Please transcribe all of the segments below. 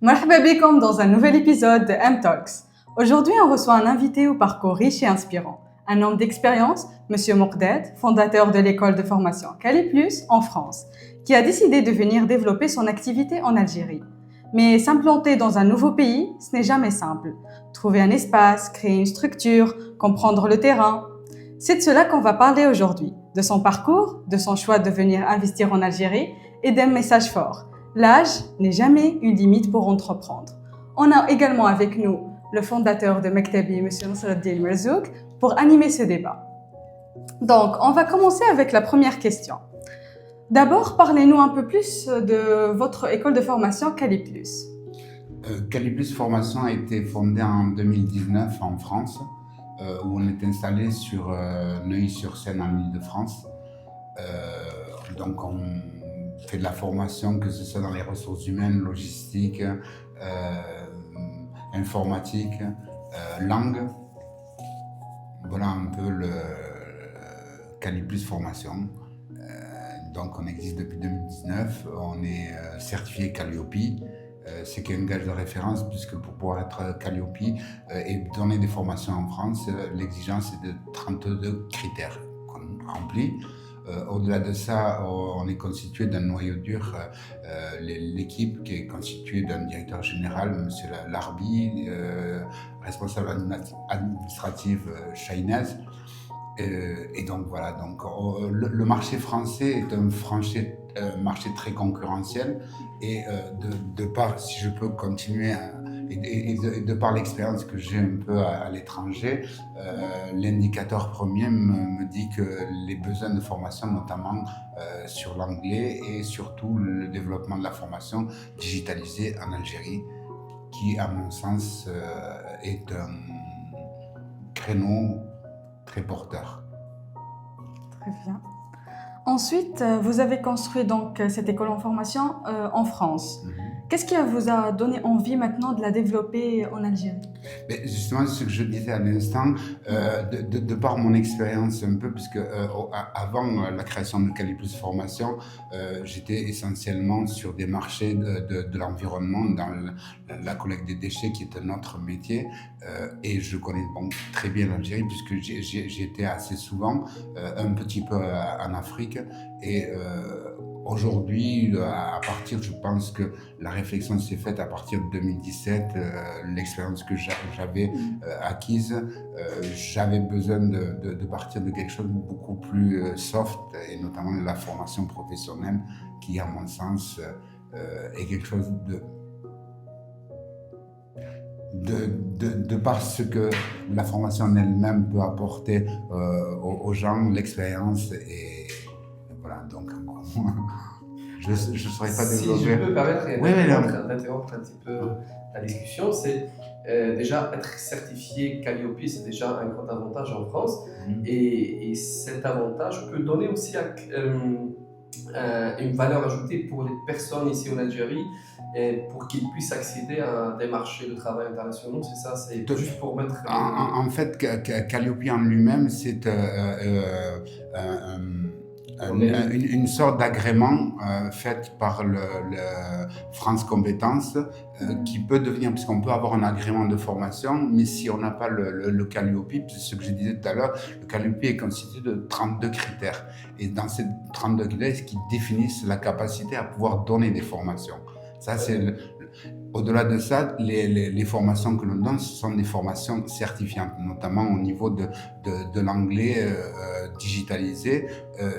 Marhaba bikoum dans un nouvel épisode de M-Talks. Aujourd'hui, on reçoit un invité au parcours riche et inspirant. Un homme d'expérience, Monsieur Moukdad, fondateur de l'école de formation Caliplus en France, qui a décidé de venir développer son activité en Algérie. Mais s'implanter dans un nouveau pays, ce n'est jamais simple. Trouver un espace, créer une structure, comprendre le terrain. C'est de cela qu'on va parler aujourd'hui, de son parcours, de son choix de venir investir en Algérie et d'un message fort. L'âge n'est jamais une limite pour entreprendre. On a également avec nous le fondateur de Mektabi, M. Nasreddin Merzouk, pour animer ce débat. Donc, on va commencer avec la première question. D'abord, parlez-nous un peu plus de votre école de formation Caliplus. Caliplus Formation a été fondée en 2019 en France, où on est installé sur Neuilly-sur-Seine en Île-de-France. Donc on fait de la formation, que ce soit dans les ressources humaines, logistique, informatique, langue. Voilà un peu le Caliplus Formation. Donc on existe depuis 2019, on est certifié Calliope. C'est un gage de référence puisque pour pouvoir être Calliope et donner des formations en France, l'exigence est de 32 critères qu'on remplit. Au-delà de ça, on est constitué d'un noyau dur, l'équipe qui est constituée d'un directeur général, M. Larbi, responsable administratif Chahinez. Et donc voilà, donc, le marché français est un marché très concurrentiel et de par, si je peux continuer, et de par l'expérience que j'ai un peu à l'étranger, l'indicateur premier me dit que les besoins de formation, notamment sur l'anglais et surtout le développement de la formation digitalisée en Algérie, qui à mon sens est un créneau très porteur. Très bien. Ensuite, vous avez construit donc cette école en formation en France. Qu'est-ce qui vous a donné envie maintenant de la développer en Algérie? Mais justement, ce que je disais à l'instant, de par mon expérience un peu, puisque avant la création de Caliplus Formation, j'étais essentiellement sur des marchés de l'environnement, dans la collecte des déchets, qui est un autre métier, et je connais très bien l'Algérie, puisque j'y étais assez souvent, un petit peu en Afrique, et aujourd'hui, à partir, je pense que la réflexion s'est faite à partir de 2017, l'expérience que j'avais acquise, j'avais besoin de partir de quelque chose de beaucoup plus soft, et notamment de la formation professionnelle, qui, à mon sens, est quelque chose de par ce que la formation en elle-même peut apporter aux gens, l'expérience, et voilà, donc je ne saurais pas développer. Si je peux me permettre d'interrompre un petit peu la discussion, c'est déjà être certifié Calliope, c'est déjà un grand avantage en France. Et cet avantage peut donner aussi une valeur ajoutée pour les personnes ici en Algérie, pour qu'ils puissent accéder à des marchés de travail internationaux. C'est ça, c'est juste pour mettre... En fait, Calliope en lui-même, c'est une sorte d'agrément fait par le France Compétences qui peut devenir, puisqu'on peut avoir un agrément de formation, mais si on n'a pas le Calliope, c'est ce que je disais tout à l'heure, le Calliope est constitué de 32 critères. Et dans ces 32 critères, ce qui définissent la capacité à pouvoir donner des formations. Ça, c'est au-delà de ça, les formations que l'on donne, ce sont des formations certifiantes, notamment au niveau de l'anglais digitalisé.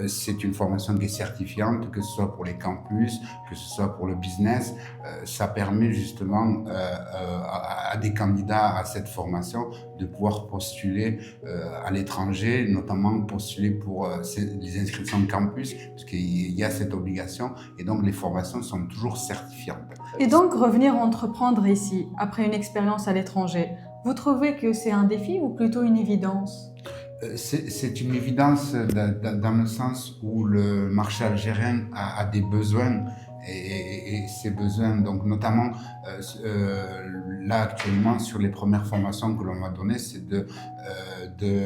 C'est une formation qui est certifiante, que ce soit pour les campus, que ce soit pour le business. Ça permet justement à des candidats à cette formation de pouvoir postuler à l'étranger, notamment postuler pour les inscriptions de campus, parce qu'il y a cette obligation, et donc les formations sont toujours certifiantes. Et donc, revenir entreprendre ici, après une expérience à l'étranger, vous trouvez que c'est un défi ou plutôt une évidence? C'est une évidence dans le sens où le marché algérien a des besoins et ses besoins. Donc notamment là actuellement sur les premières formations que l'on m'a données, c'est de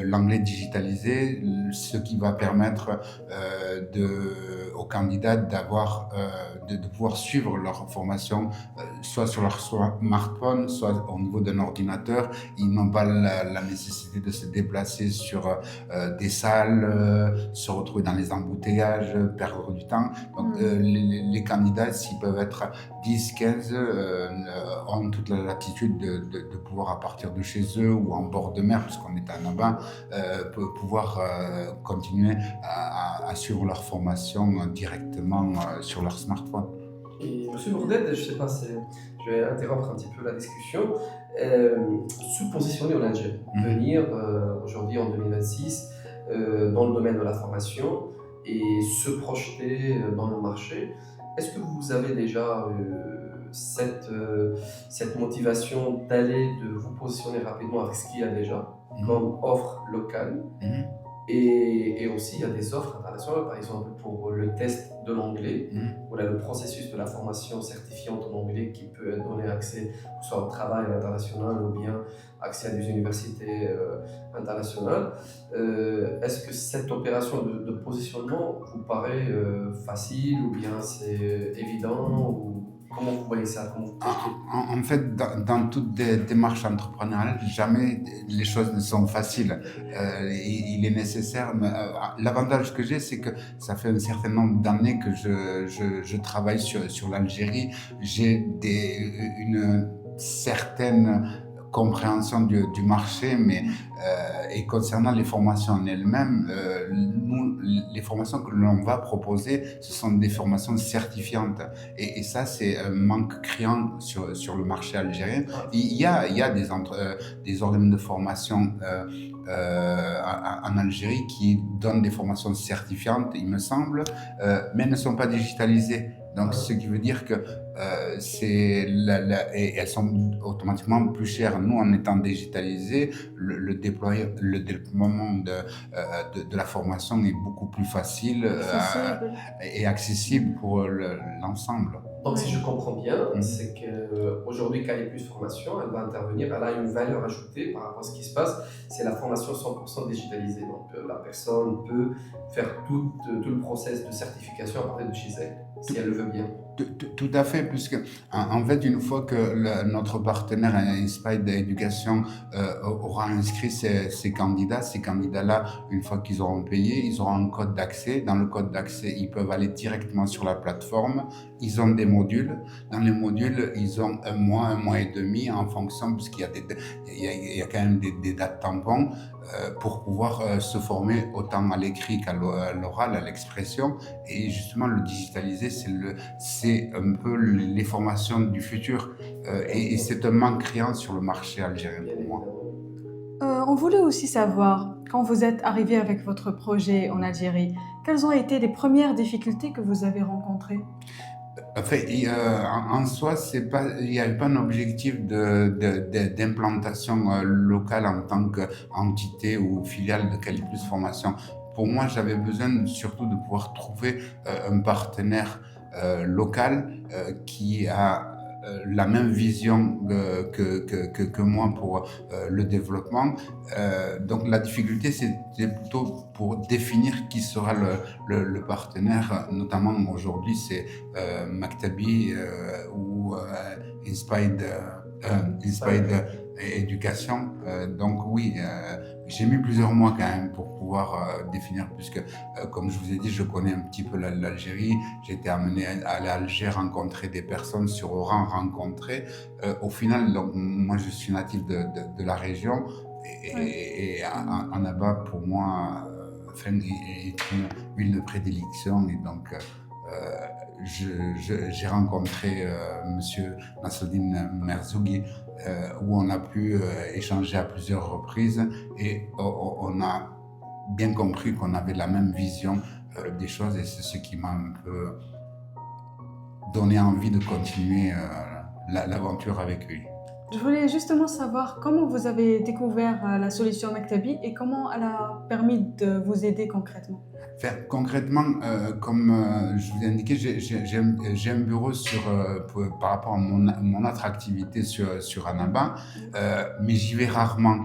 l'anglais digitalisé, ce qui va permettre aux candidats de pouvoir suivre leur formation soit sur leur smartphone, soit au niveau d'un ordinateur. Ils n'ont pas la nécessité de se déplacer sur des salles, se retrouver dans les embouteillages, perdre du temps. Donc les candidats, s'ils peuvent être 10, 15, ont toute la latitude de pouvoir, à partir de chez eux ou en bord de mer, puisqu'on est en Aban, pouvoir continuer à suivre leur formation directement sur leur smartphone. Et Monsieur Bourdette, je sais pas, je vais interrompre un petit peu la discussion. Se positionner en Algérie, venir aujourd'hui en 2026 dans le domaine de la formation et se projeter dans le marché. Est-ce que vous avez déjà cette motivation de vous positionner rapidement avec ce qu'il y a déjà comme offre locale? Et aussi, il y a des offres internationales, par exemple pour le test de l'anglais, ou là, le processus de la formation certifiante en anglais qui peut donner accès soit au travail international ou bien accès à des universités internationales. Est-ce que cette opération de positionnement vous paraît facile ou bien c'est évident ou comment vous voyez ça? En fait, dans toute démarche entrepreneuriale, jamais les choses ne sont faciles. Il est nécessaire. L'avantage que j'ai, c'est que ça fait un certain nombre d'années que je travaille sur l'Algérie. J'ai une certaine compréhension du marché, mais et concernant les formations en elles-mêmes, nous, les formations que l'on va proposer, ce sont des formations certifiantes, et ça c'est un manque criant sur le marché algérien. Il y a des organes de formation en Algérie qui donnent des formations certifiantes, il me semble, mais ne sont pas digitalisées. Donc, ce qui veut dire que et elles sont automatiquement plus chères. Nous, en étant digitalisés, le déploiement de la formation est beaucoup plus facile et accessible pour l'ensemble. Donc, si je comprends bien, c'est qu'aujourd'hui, Caliplus Formation, elle va intervenir, elle a une valeur ajoutée par rapport à ce qui se passe. C'est la formation 100% digitalisée. Donc, la personne peut faire tout le process de certification à partir de chez elle, si elle le veut bien. Tout à fait, puisque en fait, une fois que notre partenaire Inspired Education aura inscrit ces candidats-là, une fois qu'ils auront payé, ils auront un code d'accès. Dans le code d'accès, ils peuvent aller directement sur la plateforme. Ils ont des modules. Dans les modules, ils ont un mois et demi en fonction, puisqu'il y a quand même des dates tampons, pour pouvoir se former autant à l'écrit qu'à l'oral, à l'expression. Et justement, le digitalisé, c'est un peu les formations du futur. Et c'est un manque criant sur le marché algérien pour moi. On voulait aussi savoir, quand vous êtes arrivé avec votre projet en Algérie, quelles ont été les premières difficultés que vous avez rencontrées? Enfin, en soi, il n'y avait pas un objectif d'implantation locale en tant qu'entité ou filiale de Caliplus Formation. Pour moi, j'avais besoin surtout de pouvoir trouver un partenaire local qui a la même vision que moi pour le développement. Donc la difficulté, c'était plutôt pour définir qui sera le partenaire. Notamment aujourd'hui, c'est Maktabi ou Inspired Education. Donc oui, j'ai mis plusieurs mois quand même pour pouvoir définir, puisque comme je vous ai dit, je connais un petit peu l'Algérie. J'ai été amené à aller à Alger, rencontrer des personnes, sur Oran rencontrer. Au final, donc, moi je suis natif de la région, et Annaba pour moi est une ville de prédilection, et donc j'ai rencontré Monsieur Nassoudine Merzougui, où on a pu échanger à plusieurs reprises, et on a bien compris qu'on avait la même vision des choses, et c'est ce qui m'a un peu donné envie de continuer l'aventure avec lui. Je voulais justement savoir comment vous avez découvert la solution Maktabi et comment elle a permis de vous aider concrètement. Enfin, concrètement, comme je vous ai indiqué, j'ai un bureau par rapport à mon autre activité sur Annaba, mais j'y vais rarement.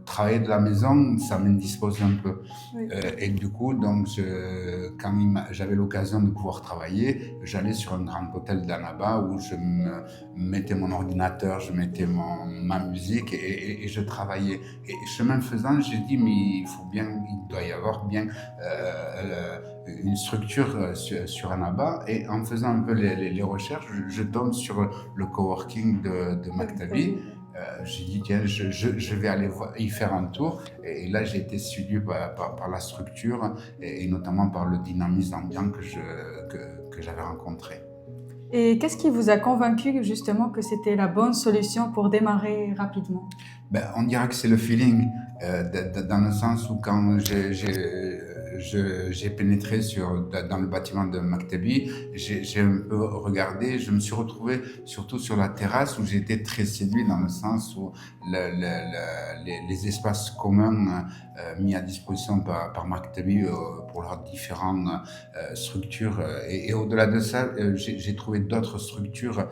Travailler de la maison, ça m'indispose un peu. Oui. Et du coup, donc, quand j'avais l'occasion de pouvoir travailler, j'allais sur un grand hôtel d'Annaba où je me mettais mon ordinateur, je mettais ma musique et je travaillais. Et chemin faisant, j'ai dit, mais il doit y avoir bien une structure sur Annaba. Et en faisant un peu les recherches, je tombe sur le coworking de Maktabi. J'ai dit, tiens, je vais aller y faire un tour. Et là, j'ai été séduit par la structure et notamment par le dynamisme ambiant que j'avais rencontré. Et qu'est-ce qui vous a convaincu justement que c'était la bonne solution pour démarrer rapidement? On dira que c'est le feeling, dans le sens où quand j'ai pénétré dans le bâtiment de Maktabi, j'ai un peu regardé, je me suis retrouvé surtout sur la terrasse où j'étais très séduit dans le sens où les espaces communs mis à disposition par Maktabi pour leurs différentes structures et au-delà de ça, j'ai trouvé d'autres structures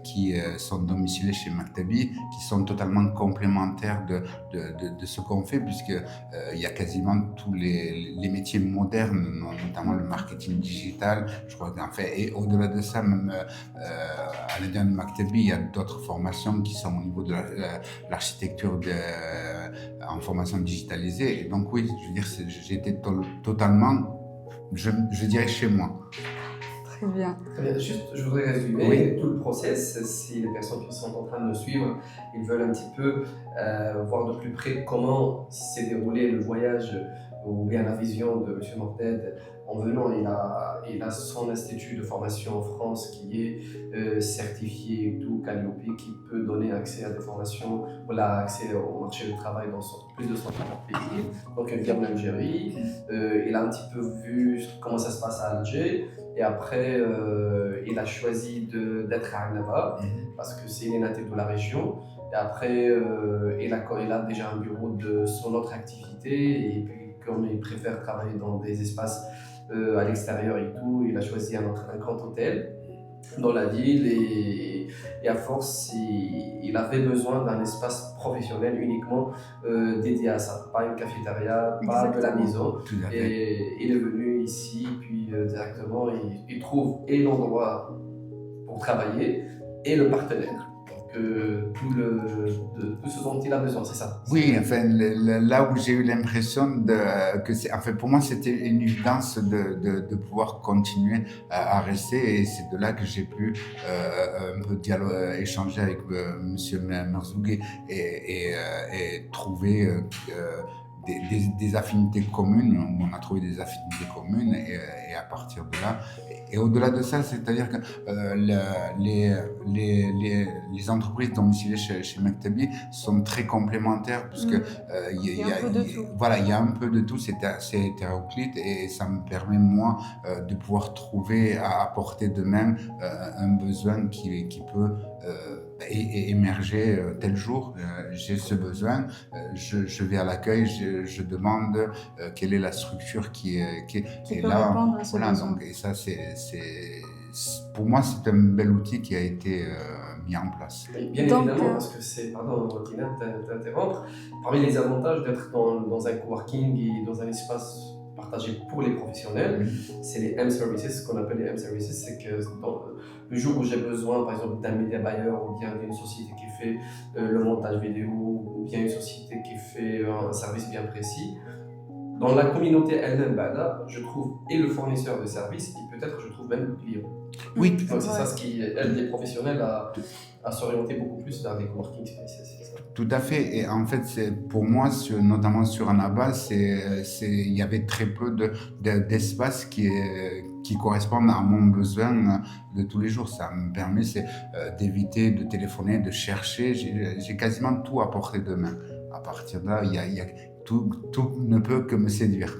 qui sont domiciliées chez Maktabi, qui sont totalement complémentaires de ce qu'on fait, puisque il y a quasiment tous les métiers modernes, notamment le marketing digital, je crois qu'en fait, et au-delà de ça, même à l'intérieur de Maktabi, il y a d'autres formations qui sont au niveau de l'architecture en formation digitalisée. Et donc oui, je veux dire, j'étais totalement, je dirais, chez moi. Très bien. Très bien. Juste, je voudrais résumer tout le process. Si les personnes qui sont en train de nous suivre, ils veulent un petit peu voir de plus près comment s'est déroulé le voyage ou bien la vision de M. Morted. En venant, il a son institut de formation en France qui est certifié, tout Calliope, qui peut donner accès à des formations, voilà, accès au marché du travail dans plus de 130 pays. Donc, il vient d'Algérie. Il a un petit peu vu comment ça se passe à Alger. Et après, il a choisi d'être à Annaba parce que c'est une natif de la région. Et après, il a déjà un bureau de son autre activité. Et puis, comme il préfère travailler dans des espaces à l'extérieur et tout, il a choisi un grand hôtel dans la ville. Et à force, il avait besoin d'un espace professionnel uniquement dédié à ça. Pas une cafétéria, pas de la maison. Et il est venu ici, puis directement, il trouve et l'endroit pour travailler et le partenaire. Tout ce dont il a besoin, c'est ça. Oui, enfin, là où j'ai eu l'impression pour moi, c'était une évidence de pouvoir continuer à rester, et c'est de là que j'ai pu un peu échanger avec Monsieur Merzoug et trouver des affinités communes. On a trouvé des affinités communes et à partir de là, et au-delà de ça, c'est-à-dire que les entreprises domiciliées chez Maktabi sont très complémentaires, puisque il y a un peu de tout, c'est assez hétéroclite, et ça me permet moi de pouvoir trouver à portée de même un besoin qui peut émerger tel jour. J'ai ce besoin, je vais à l'accueil, je demande quelle est la structure qui peut là. Répondre à ce besoin. Donc, et ça, pour moi, c'est un bel outil qui a été mis en place. Et bien évidemment, parce que c'est, pardon, Rotina, t'interrompre, parmi les avantages d'être dans un coworking et dans un espace partagé pour les professionnels, c'est les M-Services, ce qu'on appelle les M-Services, c'est que le jour où j'ai besoin, par exemple, d'un média buyer ou bien d'une société qui fait le montage vidéo ou bien une société qui fait un service bien précis, dans la communauté elle-même, là, je trouve et le fournisseur de services et peut-être je trouve même le client. Oui. Donc c'est ça ce qui aide les professionnels à s'orienter beaucoup plus vers des coworking spaces. Tout à fait. Et en fait, pour moi, notamment sur Annaba, il y avait très peu d'espace qui correspondent à mon besoin de tous les jours. Ça me permet d'éviter de téléphoner, de chercher. J'ai quasiment tout à portée de main. À partir de là, tout ne peut que me séduire.